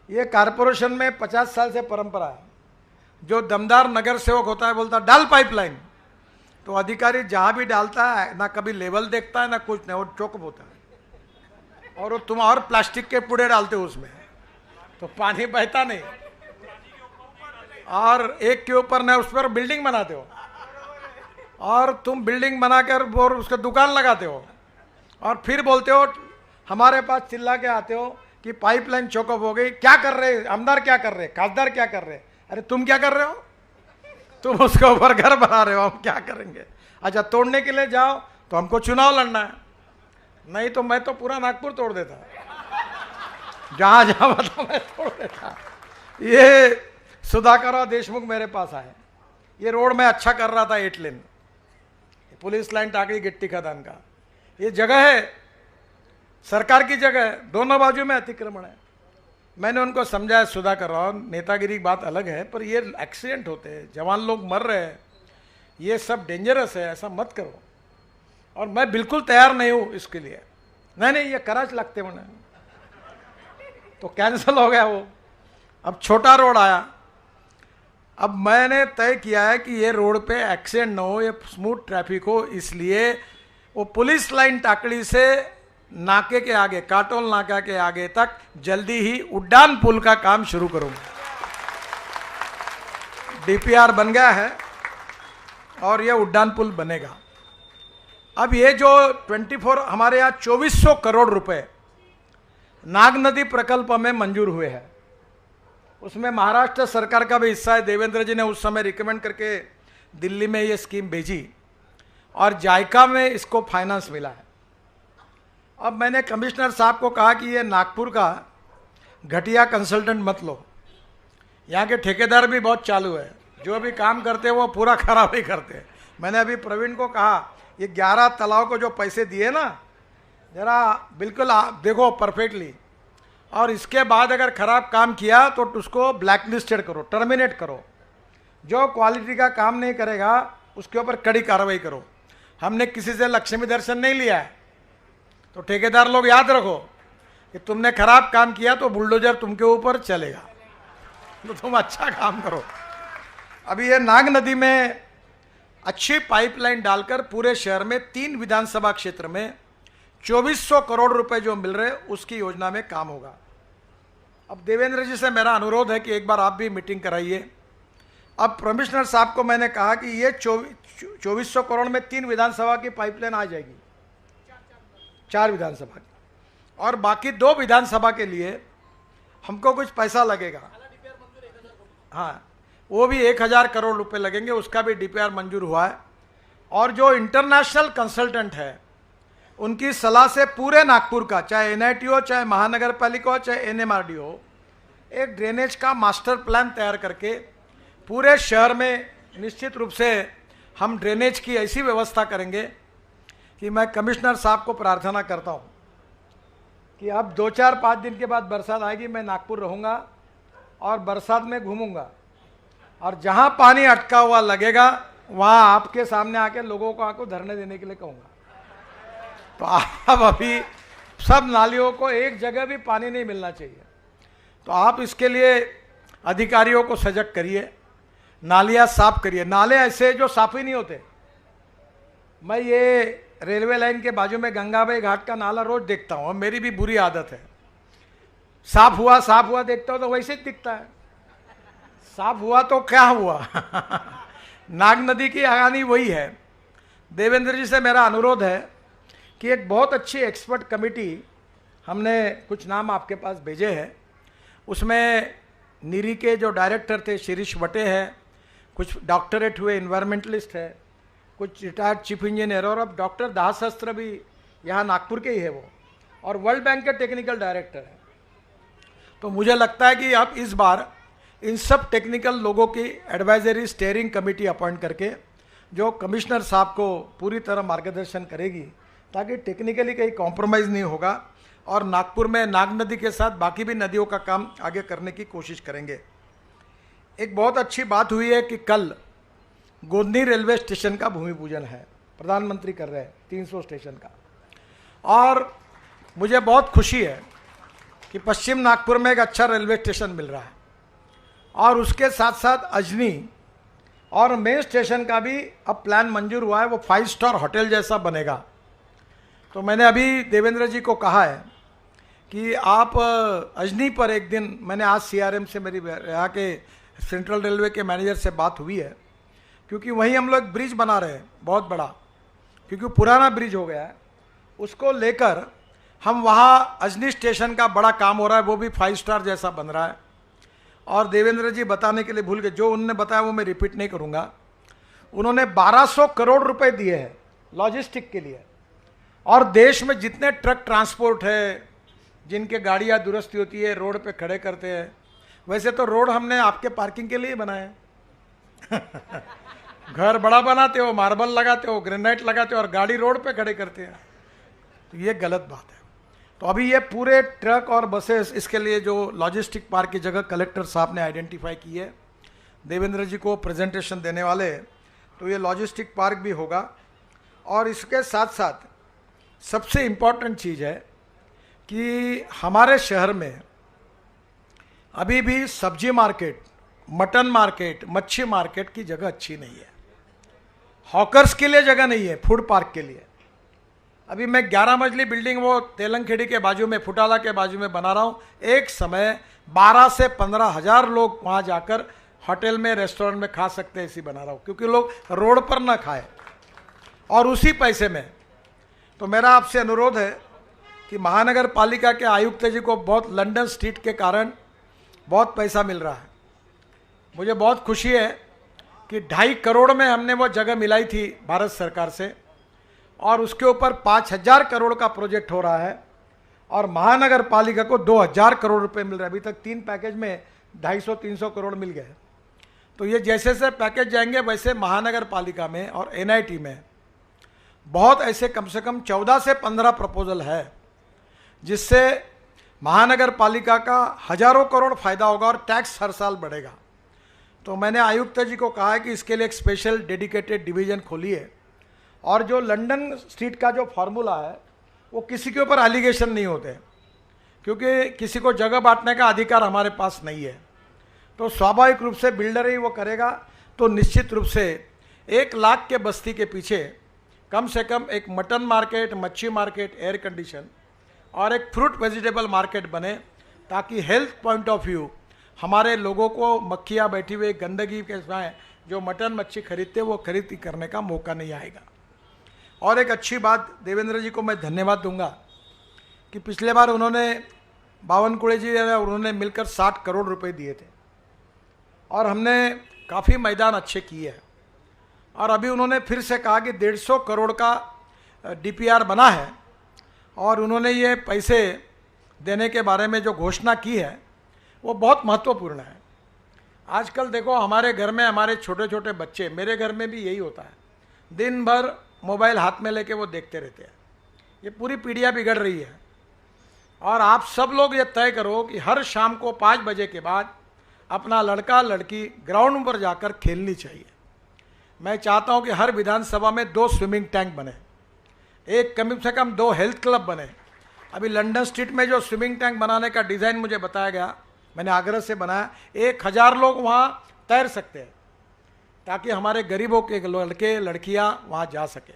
ये कारपोरेशन में 50 साल से परंपरा है। जो दमदार नगर सेवक होता है बोलता डाल पाइपलाइन, तो अधिकारी जहाँ भी डालता है ना कभी लेवल देखता है ना कुछ नहीं, वो चौकअप होता है। और वो तुम और प्लास्टिक के पुड़े डालते हो उसमें, तो पानी बहता नहीं। और एक के ऊपर न उस पर बिल्डिंग बनाते हो, और तुम बिल्डिंग बनाकर और उसका दुकान लगाते हो, और फिर बोलते हो हमारे पास चिल्ला के आते हो कि पाइपलाइन चौकअप हो गई। क्या कर रहे आमदार, क्या कर रहे खासदार, क्या कर रहे? अरे तुम क्या कर रहे हो? तुम उसके ऊपर घर बना रहे हो, हम क्या करेंगे? अच्छा, तोड़ने के लिए जाओ तो हमको चुनाव लड़ना है, नहीं तो मैं तो पूरा नागपुर तोड़ देता, जहां जहां बता मैं तोड़ देता। ये सुधाकर और देशमुख मेरे पास आए, ये रोड में अच्छा कर रहा था 8 लेन, पुलिस लाइन टाकड़ी गिट्टी खदान का, ये जगह है सरकार की जगह है, दोनों बाजू में अतिक्रमण है। मैंने उनको समझाया सुधाकर राव, नेतागिरी की बात अलग है, पर ये एक्सीडेंट होते हैं, जवान लोग मर रहे हैं, ये सब डेंजरस है, ऐसा मत करो। और मैं बिल्कुल तैयार नहीं हूँ इसके लिए। नहीं ये कराच लगते मैंने, तो कैंसिल हो गया वो। अब छोटा रोड आया, अब मैंने तय किया है कि ये रोड पे एक्सीडेंट ना हो, ये स्मूथ ट्रैफिक हो, इसलिए वो पुलिस लाइन टाकड़ी से नाके के आगे, काटोल नाका के आगे तक जल्दी ही उड्डान पुल का काम शुरू करूंगा। डीपीआर बन गया है और ये उड्डान पुल बनेगा। अब ये जो 24 हमारे यहाँ 2400 करोड़ रुपए नाग नदी प्रकल्प में मंजूर हुए हैं, उसमें महाराष्ट्र सरकार का भी हिस्सा है। देवेंद्र जी ने उस समय रिकमेंड करके दिल्ली में ये स्कीम भेजी और जायका में इसको फाइनेंस मिला है। अब मैंने कमिश्नर साहब को कहा कि ये नागपुर का घटिया कंसल्टेंट मत लो, यहाँ के ठेकेदार भी बहुत चालू है, जो भी काम करते हैं वो पूरा खराब ही करते हैं। मैंने अभी प्रवीण को कहा ये 11 तालाब को जो पैसे दिए ना, जरा बिल्कुल देखो परफेक्टली, और इसके बाद अगर खराब काम किया तो उसको ब्लैकलिस्टेड करो, टर्मिनेट करो। जो क्वालिटी का काम नहीं करेगा उसके ऊपर कड़ी कार्रवाई करो। हमने किसी से लक्ष्मी दर्शन नहीं लिया है, तो ठेकेदार लोग याद रखो कि तुमने खराब काम किया तो बुलडोजर तुमके ऊपर चलेगा, तो तुम अच्छा काम करो। अभी ये नाग नदी में अच्छी पाइपलाइन डालकर पूरे शहर में 3 विधानसभा क्षेत्र में 2400 करोड़ रुपए जो मिल रहे उसकी योजना में काम होगा। अब देवेंद्र जी से मेरा अनुरोध है कि एक बार आप भी मीटिंग कराइए। अब कमिश्नर साहब को मैंने कहा कि ये 2400 करोड़ में 3 विधानसभा की पाइपलाइन आ जाएगी, 4 विधानसभा की, और बाकी 2 विधानसभा के लिए हमको कुछ पैसा लगेगा। हाँ, वो भी 1000 करोड़ रुपए लगेंगे, उसका भी डीपीआर मंजूर हुआ है। और जो इंटरनेशनल कंसल्टेंट है उनकी सलाह से पूरे नागपुर का, चाहे एनआईटी हो, चाहे महानगर पालिका हो, चाहे एनएमआरडी हो, एक ड्रेनेज का मास्टर प्लान तैयार करके पूरे शहर में निश्चित रूप से हम ड्रेनेज की ऐसी व्यवस्था करेंगे कि मैं कमिश्नर साहब को प्रार्थना करता हूँ कि अब 2-4-5 दिन के बाद बरसात आएगी, मैं नागपुर रहूँगा और बरसात में घूमूंगा, और जहाँ पानी अटका हुआ लगेगा वहाँ आपके सामने आके लोगों को आको धरने देने के लिए कहूँगा। तो आप अभी सब नालियों को एक जगह भी पानी नहीं मिलना चाहिए, तो आप इसके लिए अधिकारियों को सजग करिए, नालियाँ साफ करिए। नाले ऐसे जो साफ ही नहीं होते। मैं ये रेलवे लाइन के बाजू में गंगाबाई घाट का नाला रोज देखता हूँ, मेरी भी बुरी आदत है। साफ हुआ देखता हूँ तो वैसे ही दिखता है, साफ हुआ तो क्या हुआ। नाग नदी की कहानी वही है। देवेंद्र जी से मेरा अनुरोध है कि एक बहुत अच्छी एक्सपर्ट कमेटी, हमने कुछ नाम आपके पास भेजे हैं, उसमें नीरी के जो डायरेक्टर थे शिरीष वटे हैं, कुछ डॉक्टरेट हुए इन्वायरमेंटलिस्ट है, कुछ रिटायर्ड चीफ इंजीनियर, और अब डॉक्टर दासहस्त्र भी यहाँ नागपुर के ही है वो, और वर्ल्ड बैंक के टेक्निकल डायरेक्टर है। तो मुझे लगता है कि आप इस बार इन सब टेक्निकल लोगों की एडवाइजरी स्टीयरिंग कमेटी अपॉइंट करके जो कमिश्नर साहब को पूरी तरह मार्गदर्शन करेगी, ताकि टेक्निकली कहीं कॉम्प्रोमाइज़ नहीं होगा, और नागपुर में नाग नदी के साथ बाकी भी नदियों का काम आगे करने की कोशिश करेंगे। एक बहुत अच्छी बात हुई है कि कल गोदनी रेलवे स्टेशन का भूमि पूजन है, प्रधानमंत्री कर रहे हैं 300 स्टेशन का, और मुझे बहुत खुशी है कि पश्चिम नागपुर में एक अच्छा रेलवे स्टेशन मिल रहा है और उसके साथ साथ अजनी और मेन स्टेशन का भी अब प्लान मंजूर हुआ है, वो 5 स्टार होटल जैसा बनेगा। तो मैंने अभी देवेंद्र जी को कहा है कि आप अजनी पर एक दिन, मैंने आज सीआरएम से मेरी यहाँ के सेंट्रल रेलवे के मैनेजर से बात हुई है, क्योंकि वहीं हम लोग ब्रिज बना रहे हैं बहुत बड़ा, क्योंकि पुराना ब्रिज हो गया है, उसको लेकर हम वहाँ अजनी स्टेशन का बड़ा काम हो रहा है, वो भी 5 स्टार जैसा बन रहा है। और देवेंद्र जी बताने के लिए भूल गए, जो उन्होंने बताया वो मैं रिपीट नहीं करूँगा। उन्होंने 1200 करोड़ रुपए दिए हैं लॉजिस्टिक के लिए, और देश में जितने ट्रक ट्रांसपोर्ट है, जिनके गाड़ियाँ दुरुस्ती होती है, रोड पे खड़े करते हैं, वैसे तो रोड हमने आपके पार्किंग के लिए बनाए घर बड़ा बनाते हो, मार्बल लगाते हो, ग्रेनाइट लगाते हो और गाड़ी रोड पे खड़े करते हैं, तो ये गलत बात है। तो अभी ये पूरे ट्रक और बसेस, इसके लिए जो लॉजिस्टिक पार्क की जगह कलेक्टर साहब ने आइडेंटिफाई की है, देवेंद्र जी को प्रेजेंटेशन देने वाले, तो ये लॉजिस्टिक पार्क भी होगा। और इसके साथ साथ सबसे इम्पॉर्टेंट चीज़ है कि हमारे शहर में अभी भी सब्जी मार्केट, मटन मार्केट, मच्छी मार्केट की जगह अच्छी नहीं है, हॉकर्स के लिए जगह नहीं है, फूड पार्क के लिए। अभी मैं 11 मंजिली बिल्डिंग वो तेलंगखेड़ी के बाजू में, फुटाला के बाजू में बना रहा हूँ। एक समय 12 से 15 हज़ार लोग वहाँ जाकर होटल में, रेस्टोरेंट में खा सकते हैं, ऐसी बना रहा हूँ, क्योंकि लोग रोड पर ना खाए और उसी पैसे में। तो मेरा आपसे अनुरोध है कि महानगर पालिका के आयुक्त जी को बहुत लंदन स्ट्रीट के कारण बहुत पैसा मिल रहा है। मुझे बहुत खुशी है कि 2.5 करोड़ में हमने वो जगह मिलाई थी भारत सरकार से, और उसके ऊपर 5000 करोड़ का प्रोजेक्ट हो रहा है, और महानगर पालिका को 2000 करोड़ रुपए मिल रहे हैं। अभी तक 3 पैकेज में 250-300 करोड़ मिल गए। तो ये जैसे जैसे पैकेज जाएंगे वैसे महानगर पालिका में और एनआईटी में बहुत ऐसे कम से कम 14 से 15 प्रपोजल है, जिससे महानगर पालिका का हजारों करोड़ फायदा होगा और टैक्स हर साल बढ़ेगा। तो मैंने आयुक्त जी को कहा है कि इसके लिए एक स्पेशल डेडिकेटेड डिवीजन खोलिए, और जो लंदन स्ट्रीट का जो फार्मूला है वो किसी के ऊपर एलिगेशन नहीं होते, क्योंकि किसी को जगह बांटने का अधिकार हमारे पास नहीं है। तो स्वाभाविक रूप से बिल्डर ही वो करेगा। तो निश्चित रूप से 1 लाख के बस्ती के पीछे कम से कम एक मटन मार्केट, मच्छी मार्केट, एयर कंडीशन और एक फ्रूट वेजिटेबल मार्केट बने, ताकि हेल्थ पॉइंट ऑफ व्यू हमारे लोगों को मक्खियाँ बैठी हुई गंदगी के समय जो मटन मच्छी खरीदते वो खरीद करने का मौका नहीं आएगा। और एक अच्छी बात, देवेंद्र जी को मैं धन्यवाद दूंगा कि पिछले बार उन्होंने, बावनकुड़े जी और उन्होंने मिलकर 60 करोड़ रुपए दिए थे, और हमने काफ़ी मैदान अच्छे किए हैं। और अभी उन्होंने फिर से कहा कि 150 करोड़ का डीपीआर बना है, और उन्होंने ये पैसे देने के बारे में जो घोषणा की है वो बहुत महत्वपूर्ण है। आजकल देखो हमारे घर में हमारे छोटे छोटे बच्चे, मेरे घर में भी यही होता है, दिन भर मोबाइल हाथ में लेके वो देखते रहते हैं। ये पूरी पीढ़ियाँ बिगड़ रही है। और आप सब लोग ये तय करो कि हर शाम को 5 बजे के बाद अपना लड़का लड़की ग्राउंड पर जाकर खेलनी चाहिए। मैं चाहता हूँ कि हर विधानसभा में 2 स्विमिंग टैंक बने, एक कम से कम 2 हेल्थ क्लब बने। अभी लंदन स्ट्रीट में जो स्विमिंग टैंक बनाने का डिज़ाइन मुझे बताया गया, मैंने आगरा से बनाया, 1000 लोग वहाँ तैर सकते हैं, ताकि हमारे गरीबों के लड़के लड़कियाँ वहाँ जा सकें।